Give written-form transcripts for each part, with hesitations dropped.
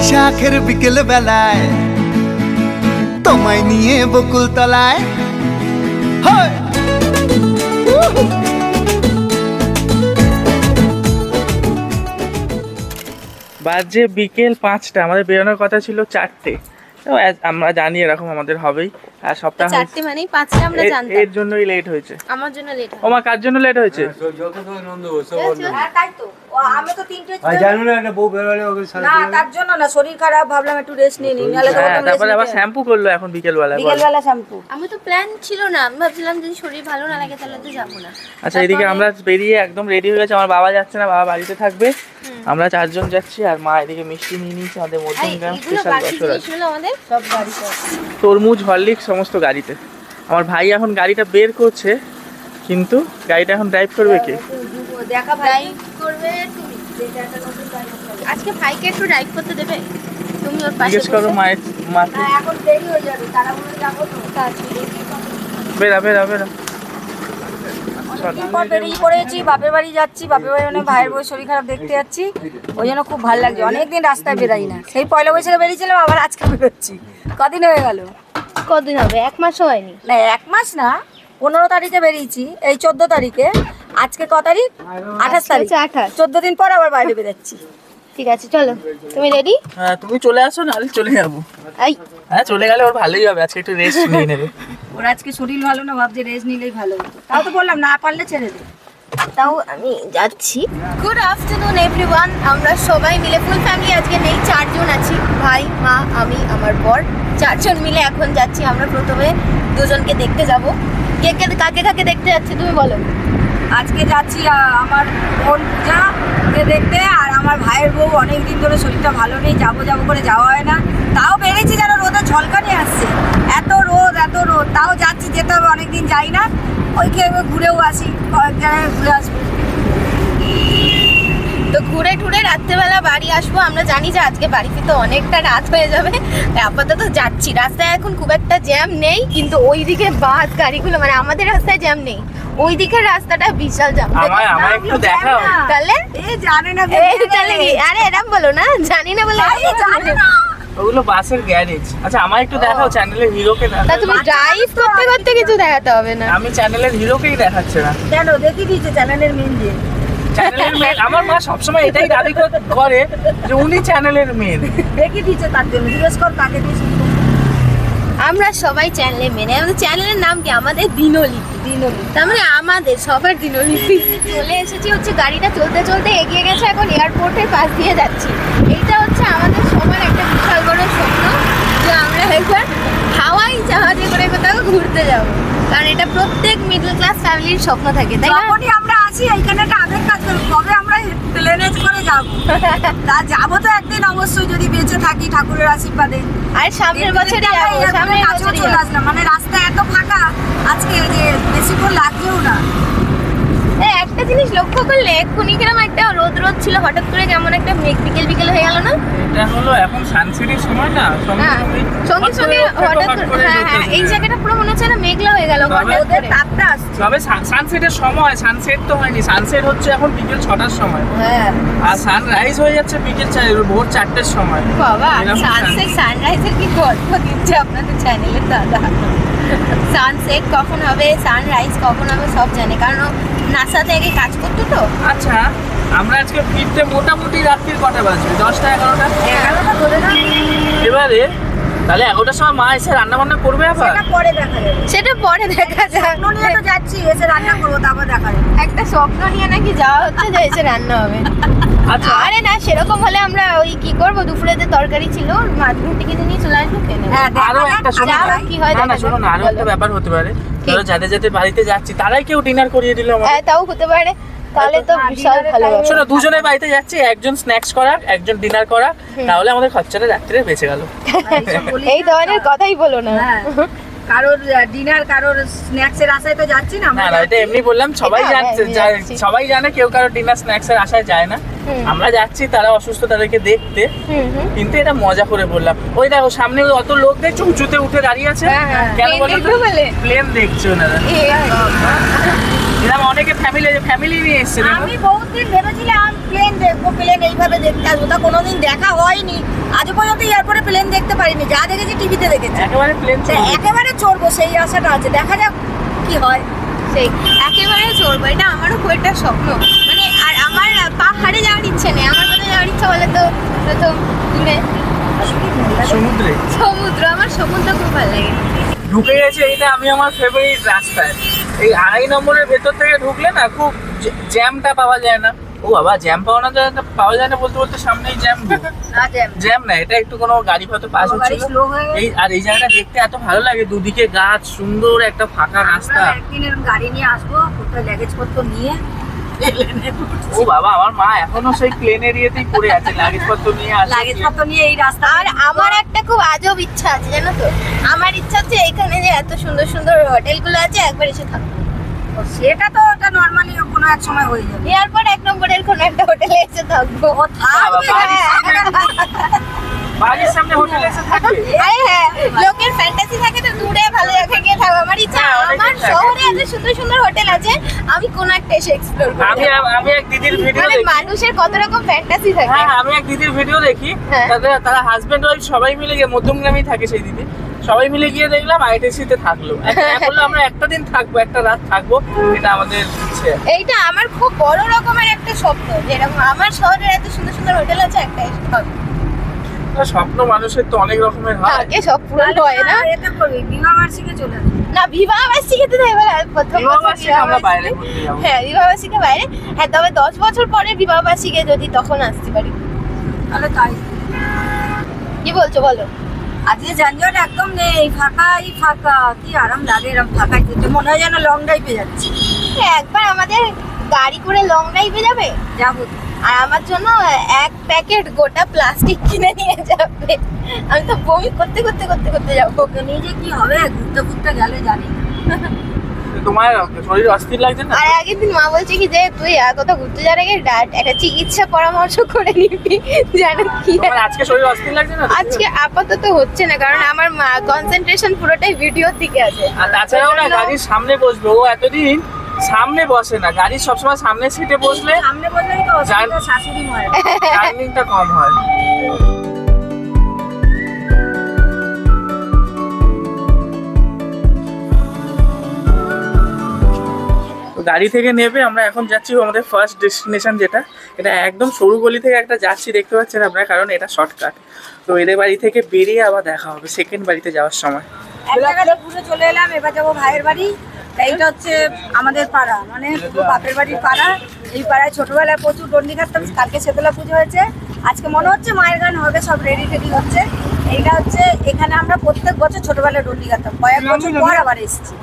বৈশাখের বিকেল বেলায় তোমায় নিয়ে বকুল তলায় বাজে বিকেল 5টা, আমাদের বেরোনোর কথা ছিল 4টে। আমরা জানি এরকম আমাদের হবেই, আর সপ্তাহ 4টে মানে 5টা আমরা জানতাম। এর জন্যই লেট হয়েছে। আমার জন্য লেট হয়। ওমা কার জন্য লেট হয়েছে? তাই তো আমি তো 3টে জানি না, একটা বউ বেরোলে ওকে না, তার জন্য না, শরীর খারাপ, ভাবলাম একটু রেস্ট নিয়ে নিই, নালে তারপরে আবার শ্যাম্পু করলো এখন বিকেলবেলা। শ্যাম্পু। আমি তো প্ল্যান ছিল না, আমি ভাবছিলাম যদি শরীর ভালো না লাগে তাহলে তো যাবো না। আচ্ছা, এদিকে আমরা বেরিয়ে একদম রেডি হয়ে গেছে। আমার বাবা যাচ্ছে না, বাবা বাড়িতে থাকবে, আমরা 4 জন যাচ্ছি। আর মা এদিকে মিষ্টি নিয়ে নিয়েছে, আমাদের মধ্যমগ্রাম স্পেশাল বছর আছে। আমাদের সব গাড়িতে তরমুজ, হরলিক্স সমস্ত গাড়িতে। আমার ভাই এখন গাড়িটা বের করছে, কিন্তু গাড়িটা এখন ড্রাইভ করবে কে? দেখা ভাই করবে তুমি। আজকে ভাইকে একটু ড্রাইভ করতে দেবে তুমি? ওর পাশে জিজ্ঞেস করো মায়ের মাকে। এখন দেরি হয়ে যাবে, তাড়াহুড়ো যাবো তো। বেরা বেরা বেরা। পর বেরিয়ে পড়েছি, বাপের বাড়ি যাচ্ছি। বাপের বাড়ি মানে ভাইয়ের বউ শরীর খারাপ দেখতে যাচ্ছি, ওই জন্য খুব ভালো লাগছে। অনেকদিন রাস্তায় বেরাই না, সেই পয়লা বৈশাখে বেরিয়েছিলাম, আবার আজকে বেরোচ্ছি। কদিন হয়ে গেল? কদিন হবে? 1 মাসও হয়নি। না 1 মাস না, 15 তারিখে বেরিয়েছি, এই 14 তারিখে। আজকে ক তারিখ? 28 তারিখ। 14 দিন পর আবার বাইরে বেরোচ্ছি। ঠিক আছে, চলো। তুমি রেডি? হ্যাঁ, তুমি চলে আসো, নাহলে চলে যাবো। হ্যাঁ, চলে গেলে ওর ভালোই হবে, আজকে একটু রেস্ট নিয়ে নেবে। ওর আজকে শরীর ভালো না, ভাবছি রেস্ট নিলেই ভালো হতো। তাও তো বললাম না পারলে ছেড়ে দে। তাও আমি যাচ্ছি। Good afternoon everyone. আমরা সবাই মিলে ফুল ফ্যামিলি আজকে নেই, 4 জন আছি, ভাই, মা, আমি, আমার বর, 4 জন মিলে এখন যাচ্ছি। আমরা প্রথমে 2 জনকে দেখতে যাব। কাকে কাকে দেখতে যাচ্ছি তুমি বলো? আজকে যাচ্ছি আমার বোন পূজাকে দেখতে, আর আমার ভাইয়ের বউ অনেকদিন ধরে শরীরটা ভালো নেই, যাবো যাবো করে যাওয়া হয় না। তাও বেড়েছি যেন রোদে ঝলকানি আসছে, এত রোদ তাও যাচ্ছি, যেতে হবে, অনেকদিন যাই না। ওইকে ঘুরেও আসি, কয়েক জায়গায় ঘুরে আসবো। তো ঘুরে টুরে রাত্রেবেলা বাড়ি আসবো। আমরা জানি যে আজকে বাড়ি ফিরতে অনেকটা রাত হয়ে যাবে, আপাতত যাচ্ছি। রাস্তায় এখন খুব একটা জ্যাম নেই, কিন্তু ওইদিকে বাস গাড়িগুলো, মানে আমাদের রাস্তায় জ্যাম নেই, ওই দিকের রাস্তাটা বিশাল জ্যাম। আমায় একটু দেখাও। তাহলে জানে না, তাহলে আরে এরকম বলো না, জানি না বলে। জানে না, ওগুলো বাসের গ্যারেজ। আচ্ছা, আমায় একটু দেখাও চ্যানেলের হিরোকে। তা তুমি ড্রাইভ করতে করতে কিছু দেখাতে হবে না। আমি চ্যানেলের হিরোকেই দেখাচ্ছে না কেন? দেখি দিয়েছে চ্যানেলের মেন দিয়ে। চ্যানেলের মেন আমার মা সবসময় এটাই দাবি করে যে উনি চ্যানেলের মেন। দেখি দিয়েছে, তার জন্য জিজ্ঞেস কর কাকে দিয়েছে। আমরা সবাই চ্যানেলে মেনে, আমাদের চ্যানেলের নাম কি? আমাদের দিনলিপি। তার মানে আমাদের সবার দিনলিপি। চলে এসেছি, হচ্ছে গাড়িটা চলতে চলতে এগিয়ে গেছে, এখন এয়ারপোর্টের পাশ দিয়ে যাচ্ছি। এইটা হচ্ছে আমাদের সবার একটা বিশাল বড় স্বপ্ন, যে আমরা একবার হাওয়াই জাহাজে করে কোথাও ঘুরতে যাবো। কারণ এটা প্রত্যেক মিডল ক্লাস ফ্যামিলির স্বপ্ন থাকে, তাই না? যখনই আমরা আসি এইখানে একটা আবেগ কাজ করে, কবে আমরা প্লেনে করে যাবো। তা যাবো তো একদিন অবশ্যই, যদি বেঁচে থাকি ঠাকুরের আশীর্বাদে। আর সামনের বছরই যাবো, সামনের বছরই চলে আসলাম। মানে রাস্তা এত ফাঁকা আজকে যে বেশিক্ষণ লাগছেও না। একটা জিনিস লক্ষ্য করলে, এক্ষুনি কিরকম একটা রোদ ছিল, হঠাৎ করে কেমন একটা মেঘ বিকেল হয়ে গেল না? এটা হলো এখন সানসেটের সময় না, সঙ্গে সঙ্গে হঠাৎ করে। হ্যাঁ, এই জায়গাটা পুরো মনে হচ্ছে না মেঘলা হয়ে গেল, ওদের তাপটা আসছে। তবে সানসেটের সময়, সানসেট তো হয়নি, সানসেট হচ্ছে এখন বিকেল 6টার সময়। হ্যাঁ, আর সানরাইজ হয়ে যাচ্ছে বিকেল ভোর 4টের সময়। বাবা, সানসেট সানরাইজের কি গল্প দিচ্ছে আপনাদের চ্যানেলের দাদা। সানসেট কখন হবে, সানরাইজ কখন হবে সব জানে, কারণ নাসা থেকে কাজ করতো তো। আচ্ছা, আমরা আজকে ফিরতে মোটামুটি রাত্রির কটা বাজবে? 10টা 11টা? 11টা ধরে না। এবারে তাহলে 11টার সময় মা এসে রান্না বান্না করবে আবার? সেটা পরে দেখা যাবে। সেটা পরে দেখা যাবে। স্বপ্ন নিয়ে তো যাচ্ছি, এসে রান্না করবো, তারপর দেখা যাবে। একটা স্বপ্ন নিয়ে নাকি যাওয়া হচ্ছে যে এসে রান্না হবে। আচ্ছা, আরে না, সেরকম হলে আমরা ওই কি করবো, দুপুরে যে তরকারি ছিল রুটি কিনে নিয়ে চলে আসবো, খেয়ে নেবো। আরো একটা শোনো না, কি হয় না শোনো না, আরো একটা ব্যাপার হতে পারে। ধরো যাদের যাদের বাড়িতে যাচ্ছি তারাই কেউ ডিনার করিয়ে দিল আমাদের। হ্যাঁ, তাও হতে পারে, তাহলে তো বিশাল ভালো হবে। শোনো, দুজনের বাড়িতে যাচ্ছি, একজন স্ন্যাক্স করা, একজন ডিনার করা, তাহলে আমাদের খরচাটা রাত্রে বেঁচে গেল। এই ধরনের কথাই বলো না। কারোর ডিনার, কারোর স্ন্যাক্স এর আশায় তো যাচ্ছি না। না, এটা এমনি বললাম, সবাই সবাই জানে কেউ কারো ডিনার স্ন্যাক্স এর আশায় যায় না। আমরা যাচ্ছি তারা অসুস্থ, তাদেরকে দেখতে, কিন্তু এটা মজা করে বললাম। ওই দেখো সামনে অত লোক দেখছো, উঁচুতে উঠে দাঁড়িয়ে আছে, কেন বলো? প্লেন দেখছো না? এরকম অনেকে ফ্যামিলি নিয়ে এসছে দেখো। আমি বহুত দিন ভেবেছিলাম প্লেন দেখবো, প্লেন এইভাবে দেখতে আসবো, তা কোনোদিন দেখা হয়নি আজ পর্যন্ত। এয়ারপোর্টে প্লেন দেখতে পারিনি, যা দেখেছি টিভিতে দেখেছি। একেবারে প্লেন একেবারে চড়বো সেই আশাটা আছে, দেখা যাক কি হয়। সেই একেবারে চড়বো, এটা আমারও খুব একটা স্বপ্ন। মানে আর আমার পাহাড়ে যাওয়ার ইচ্ছে নেই, আমার কোথায় যাওয়ার ইচ্ছা বলে তো প্রথম দূরে সমুদ্রে। সমুদ্র, আমার সমুদ্র খুব ভালো লাগে। ঢুকে গেছে, এটা আমি আমার ফেভারিট রাস্তায়। এই 2.5 নম্বরের ভেতর থেকে ঢুকলে না খুব জ্যামটা পাওয়া যায় না। ও বাবা, জ্যাম পাওয়া যায় না বলতে বলতে সামনেই জ্যাম। জ্যাম না, এটা একটু কোনো গাড়ি হয়তো পাস হচ্ছিল। আর এই জায়গাটা দেখতে এত ভালো লাগে, দুদিকে গাছ, সুন্দর একটা ফাঁকা রাস্তা। একদিনের গাড়ি নিয়ে আসবো, কোথায় লাগেজ পত্র নিয়ে। ও বাবা, আমার মা এখনো সেই প্লেন এরিয়াতেই পড়ে আছে, লাগেজ পত্র নিয়ে আসে। লাগেজ পত্র নিয়ে এই রাস্তা। আর আমার একটা খুব আজব ইচ্ছা আছে জানো তো, আমার ইচ্ছা হচ্ছে এখানে যে এত সুন্দর সুন্দর হোটেলগুলো আছে একবার এসে থাকবো। সেটা তো ওটা নর্মালি কোনো এক সময় হয়ে যাবে। এরপর 1 নম্বরের কোনো একটা হোটেলে এসে থাকবো। বাড়ির সামনে হোটেল এসে থাকবে। আরে হ্যাঁ, লোকের ফ্যান্টাসি থাকে তো দূরে ভালো জায়গায় গিয়ে থাকবো। আমার ইচ্ছা আমার শহরে এত সুন্দর সুন্দর হোটেল আছে, আমি কোন একটা এসে এক্সপ্লোর করি। আমি এক দিদির ভিডিও মানে দেখি। মানুষের কত রকম ফ্যান্টাসি থাকে। হ্যাঁ, আমি এক দিদির ভিডিও দেখি, তারা হাজবেন্ড ওয়াইফ সবাই মিলে গিয়ে, মধ্যমগ্রামেই থাকে সেই দিদি, সবাই মিলে গিয়ে দেখলাম আইটিসিতে থাকলো। বললো আমরা একটা দিন থাকবো, একটা রাত থাকবো, এটা আমাদের ইচ্ছে। এইটা আমার খুব বড় রকমের একটা স্বপ্ন, যেরকম আমার শহরে এত সুন্দর সুন্দর হোটেল আছে, একটা এসে থাকবো। স্বপ্ন মানুষের তো অনেক রকমের হয়, আগে সব পূরণ হয় না। এটা করবি বিবাহ বার্ষিকী চলে আসবে। না, বিবাহ বার্ষিকীতে তো এবার প্রথম বিবাহ বছর বার্ষিকী আমরা বাইরে ঘুরতে যাবো। হ্যাঁ, বিবাহ বার্ষিকী বাইরে। হ্যাঁ, তবে 10 বছর পরে বিবাহ বার্ষিকী যদি তখন আসতে পারি। তাহলে তাই। কি বলছো বলো? আজকে যানজট একদম নেই, ফাঁকাই ফাঁকা। কি আরাম লাগে এরকম ফাঁকায় যেতে, মনে হয় যেন লং ড্রাইভে যাচ্ছি। একবার আমাদের গাড়ি করে লং ড্রাইভে যাবে, যাবো। আর আমার জন্য 1 প্যাকেট গোটা প্লাস্টিক কিনে নিয়ে যাবে। আমি তো বমি করতে করতে করতে করতে যাবো। ওকে নিয়ে যে কি হবে, ঘুরতে ঘুরতে গেলে জানি না। তোমার শরীর অস্থির লাগছে না? আর আগের দিন মা বলছে কি যে তুই কোথাও ঘুরতে যাওয়ার আগে একটা চিকিৎসা পরামর্শ করে নিবি, জানো কি? তোমার আজকে শরীর অস্থির লাগছে না? আজকে আপাতত হচ্ছে না, কারণ আমার কনসেন্ট্রেশন পুরোটাই ভিডিওর দিকে আছে। আর তাছাড়াও না, গাড়ির সামনে বসবে, ও এতদিন সামনে বসে না, গাড়ির সবসময় সামনে সিটে বসলে সামনে বললেই তো অসুবিধা, শাশুড়ি হয়, জার্নিংটা কম হয়। গাড়ি থেকে নেবে আমরা এখন যাচ্ছি আমাদের ফার্স্ট ডেস্টিনেশন, যেটা এটা একদম সরু গলি থেকে একটা যাচ্ছি, দেখতে পাচ্ছেন আপনারা, কারণ এটা শর্টকাট। তো এদের বাড়ি থেকে বেরিয়ে আবার দেখা হবে সেকেন্ড বাড়িতে যাওয়ার সময়। এক জায়গাতে ঘুরে চলে এলাম, এবার যাবো ভাইয়ের বাড়ি। এইটা হচ্ছে আমাদের পাড়া, মানে বাপের বাড়ির পাড়া। এই পাড়ায় ছোটবেলায় প্রচুর ডন্ডি খাটতাম। কালকে শীতলা পুজো হয়েছে, আজকে মনে হচ্ছে মায়ের গান হবে, সব রেডি টেডি হচ্ছে। এইটা হচ্ছে এখানে আমরা প্রত্যেক বছর ছোটবেলায় ডন্ডি খাটতাম, কয়েক বছর পর আবার এসেছি।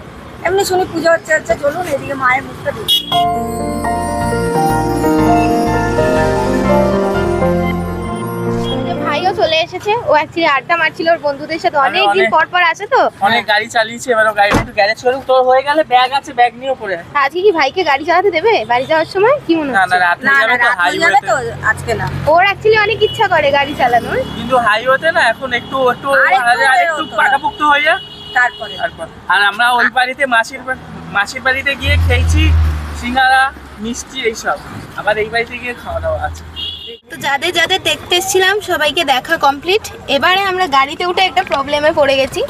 এমনি শুনি পুজো হচ্ছে, চলুন এদিকে মায়ের মুখটা দেখি। ভাইও চলে এসেছে, ও অ্যাকচুয়ালি আড্ডা মারছিল ওর বন্ধুদের সাথে, অনেকদিন পর পর আসে তো। অনেক গাড়ি চালিয়েছে, এবার গাড়িটা একটু গ্যারেজ করুক, তো হয়ে গেলে ব্যাগ আছে, ব্যাগ নিয়ে পড়ে আছে। আজকে কি ভাইকে গাড়ি চালাতে দেবে বাড়ি যাওয়ার সময়? কি মনে না হচ্ছে? না, রাত না হয়ে না, যাবে তো, রাত হয়ে যাবে হাইওয়েতে। তো, আজকে না। ওর অ্যাকচুয়ালি অনেক ইচ্ছা করে গাড়ি চালানোর, কিন্তু হাইওয়েতে না এখন একটু আরেকটু পাকাপুক্ত হয়ে যায়। তারপরে আর আমরা ওই বাড়িতে মাসির বাড়িতে গিয়ে খেয়েছি সিঙ্গারা, মিষ্টি, এইসব। আবার এই বাড়িতে গিয়ে খাওয়া দাওয়া আছে। তো যাদের যাদের দেখতে এসেছিলাম সবাইকে দেখা কমপ্লিট। এবারে আমরা গাড়িতে উঠে একটা প্রবলেমে পড়ে গেছি।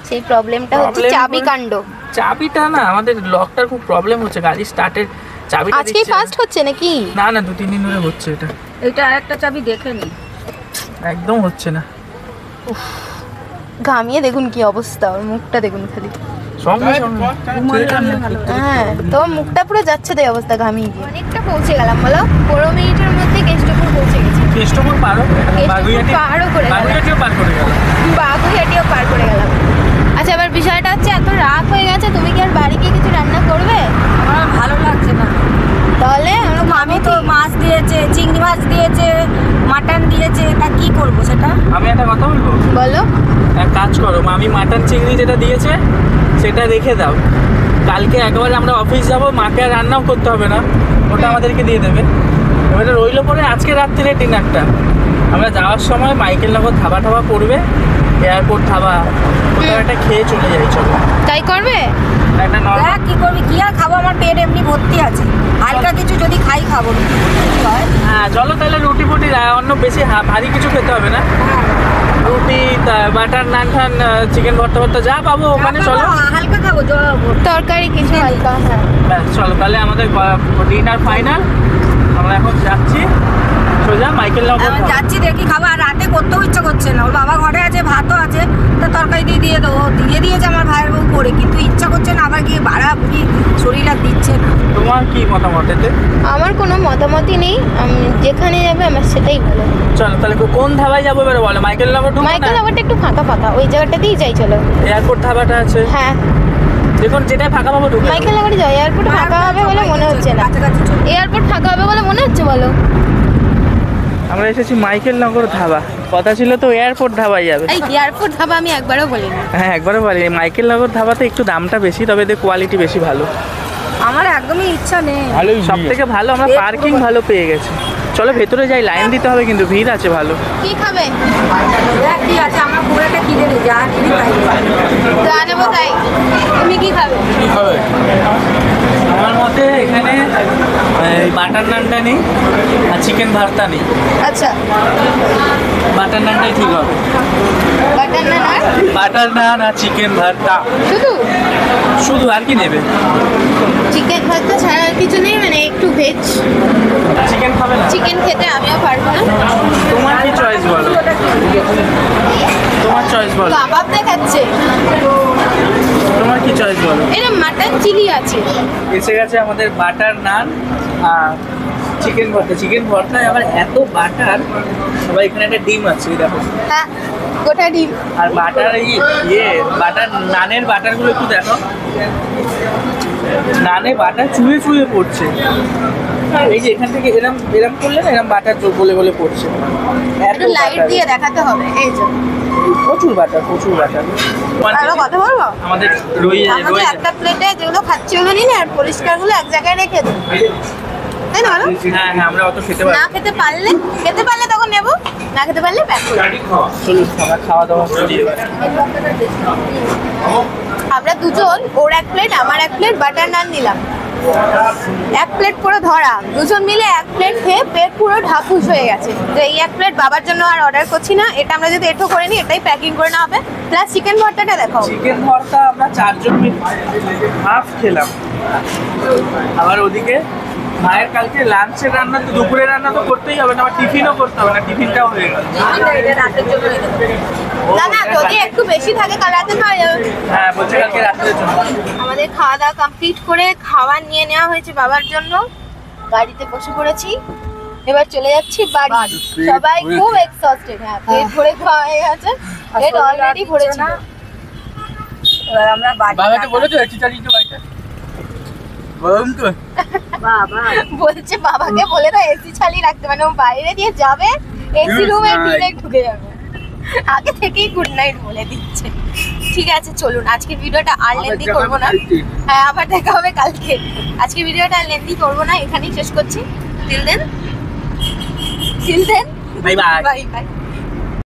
সেই প্রবলেমটা হচ্ছে চাবি কাণ্ড। চাবিটা না, আমাদের লকটার খুব প্রবলেম হচ্ছে, গাড়ি স্টার্টের চাবিটা আজকেই ফার্স্ট হচ্ছে নাকি? না না, 2-3 দিন ধরে হচ্ছে এটা। এটা আরেকটা চাবি দেখে নি, একদম হচ্ছে না। ঘামিয়ে দেখুন কি অবস্থা, ওর মুখটা দেখুন খালি। সঙ্গে সঙ্গে হ্যাঁ, তো মুখটা পুরো যাচ্ছে তাই অবস্থা, ঘামিয়ে গিয়ে। অনেকটা পৌঁছে গেলাম, বলো 15 মিনিটের মধ্যে কেষ্টপুর পৌঁছে গেছি। কেষ্টপুর পারও পাহাড়ও করে গেলাম, বাগুইয়াটিও পার করে গেল, বাগুইয়াটিও পার করে গেলাম। আচ্ছা, এবার বিষয়টা হচ্ছে এত রাত হয়ে গেছে, তুমি কি আর বাড়ি গিয়ে কিছু রান্না করবে? আমার ভালো লাগছে না। তাহলে আমি তো মাছ দিয়েছে, চিংড়ি মাছ দিয়েছে, মাটন দিয়েছে, তা কি করবো সেটা? আমি একটা কথা বলবো, বলো। এক কাজ করো, মামি মাটন চিংড়ি যেটা দিয়েছে সেটা রেখে দাও, কালকে একেবারে আমরা অফিস যাবো, মাকে আর রান্নাও করতে হবে না, ওটা আমাদেরকে দিয়ে দেবে। এবারে রইলো পরে আজকে রাত্রিরে ডিনারটা, আমরা যাওয়ার সময় মাইকেল নগর ধাবা পড়বে, এয়ারপোর্ট ধাবা, ওটা একটা খেয়ে চলে যাই, চলো। তাই করবে? একটা নরমাল দেখ কি করবি, কি আর খাবো, আমার পেট এমনি ভর্তি আছে, হালকা কিছু যদি খাই খাবো, রুটি ফুটি যদি হয়। হ্যাঁ চলো তাহলে রুটি ফুটি অন্য বেশি ভারী কিছু খেতে হবে না, রুটি বাটার নান টান চিকেন ভর্তা ভর্তা যা পাবো ওখানে চলো। হালকা খাবো, তরকারি কিছু হালকা। হ্যাঁ ব্যাস চলো তাহলে আমাদের ডিনার ফাইনাল। আমরা এখন যাচ্ছি সোজা মাইকেল নগর। এখন যাচ্ছি, দেখি খাবো, আর রাতে করতেও ইচ্ছা করছে না। ওর বাবা ঘরে আছে, ভাতও আছে, তা তরকারি দিয়ে দেবো, দিয়ে দিয়েছে আমার ভাইয়ের বউ করে, কিন্তু ইচ্ছা করছে না, আবার গিয়ে বাড়া বুড়ি শরীর আর দিচ্ছে না। তোমার কি মতামত এতে? আমার কোনো মতামতই নেই, আমি যেখানে যাবে আমার সেটাই ভালো। চলো তাহলে কোন ধাবায় যাবো এবারে বলো? মাইকেল নগর ঢুকবো মাইকেল না? নগরটা একটু ফাঁকা ফাঁকা, ওই জায়গাটাতেই যাই চলো। এয়ারপোর্ট ধাবাটা আছে, হ্যাঁ দেখুন যেটাই ফাঁকা পাবো ঢুকে মাইকেল নগরে যাও, এয়ারপোর্ট ফাঁকা হবে বলে মনে হচ্ছে না। কাছাকাছি চল। এয়ারপোর্ট ফাঁকা হবে বলে মনে হচ্ছে বলো? আমরা এসেছি মাইকেল নগর ধাবা, কথা ছিল তো এয়ারপোর্ট ধাবায় যাবে। এই এয়ারপোর্ট ধাবা আমি একবারও বলিনি। হ্যাঁ একবারও পারি। মাইকেল নগর ধাবাতে একটু দামটা বেশি, তবে এদের কোয়ালিটি বেশি ভালো। আমার একদমই ইচ্ছা নেই। সব থেকে ভালো আমরা পার্কিং ভালো পেয়ে গেছি। চলো ভেতরে যাই, লাইন দিতে হবে কিন্তু ভিড় আছে ভালো। কি খাবে? দেখ কি আছে, আমার খুব একটা খিদে নেই, যা নিবি তাই নেবো। যা নেবো তাই। তুমি কি খাবে? আমার মতে এখানে বাটার নানটা নেই আর চিকেন ভর্তা নেই। আচ্ছা বাটার নানটাই ঠিক হবে। বাটার নান আর বাটার নান আর চিকেন ভর্তা শুধু? শুধু আর কি নেবে? চিকেন ভর্তা ছাড়া আর কিছু নেই, মানে একটু ভেজ? চিকেন খাবে না? চিকেন খেতে আমিও পারবো না। তোমার কি চয়েস বলো? তোমার চয়েস বলো। কাবাব দেখাচ্ছে। তোমার কি চয়েস বলো? এটা মাটন চিলি আছে। এসে গেছে আমাদের বাটার নান আর চিকেন ভর্তা। চিকেন ভর্তায় আবার এত বাটার, সবাই এখানে একটা ডিম আছে এই দেখো, হ্যাঁ গোটা ডিম। আর বাটার বাটার নানের বাটারগুলো একটু দেখো, নানে বাটার চুয়ে চুয়ে পড়ছে। এই যে এখান থেকে এরম এরম করলে না, এরম বাটার বলে বলে পড়ছে। এত একটু লাইট butter। দিয়ে দেখাতে হবে। এই যে প্রচুর বাটার, প্রচুর বাটার। আরো কথা বলবো? আমাদের রয়ে আমাদের একটা প্লেটে যেগুলো খাচ্ছি ওগুলো নিন, আর পরিষ্কারগুলো এক জায়গায় রেখে দিন, তাই না বলো? হ্যাঁ হ্যাঁ আমরা অত খেতে না পারি। খেতে পারলে তখন নেবো, না খেতে পারলে প্যাক করে দেবো। চলুন আমরা খাওয়া দাওয়া করি এবার। আমরা দুজন, ওর এক প্লেট আমার এক প্লেট বাটার নান নিলাম, এক প্লেট পুরো ধরা, দুজন মিলে এক প্লেট খেয়ে পেট পুরো ঢাকুস হয়ে গেছে। তো এই এক প্লেট বাবার জন্য আর অর্ডার করছি না, এটা আমরা যদি এটো করে নিই এটাই প্যাকিং করে নেওয়া হবে। প্লাস চিকেন ভর্তাটা দেখাও। চিকেন ভর্তা আমরা চারজন মিলে হাফ খেলাম। আবার ওদিকে মায়ের কালকে লাঞ্চের রান্না তো, দুপুরের রান্না তো করতেই হবে না, আবার টিফিনও করতে হবে না, টিফিনটাও হয়ে গেল। এটা রাতের জন্য রেখে দেবো। না না, যদি একটু বেশি থাকে কাল রাতে খাওয়া যাবে। হ্যাঁ বলছে কালকে রাত্রের জন্য। আমাদের খাওয়া দাওয়া কমপ্লিট করে খাবার নিয়ে নেওয়া হয়েছে বাবার জন্য, গাড়িতে বসে পড়েছি, এবার চলে যাচ্ছি বাড়ি। সবাই খুব এক্সস্টেড। হ্যাঁ পেট ভরে খাওয়া হয়ে গেছে, পেট অলরেডি ভরেছে না। এবার আমরা বাড়ি বাবাকে বলেছো এসি চালিয়ে দিতে বাড়িটা? গরম তো। বাবা বলছে বাবাকে বলে দাও এসি চালিয়ে রাখতে, মানে ও বাইরে দিয়ে যাবে, এসি রুমে ডিরেক্ট ঢুকে যাবে, আগে থেকেই গুড নাইট বলে দিচ্ছে। ঠিক আছে চলুন, আজকের ভিডিওটা আর লেন্দি করবো না। হ্যাঁ আবার দেখা হবে কালকে। আজকে ভিডিওটা আর লেন্দি করবো না, এখানেই শেষ করছি। Till then bye bye. Bye by.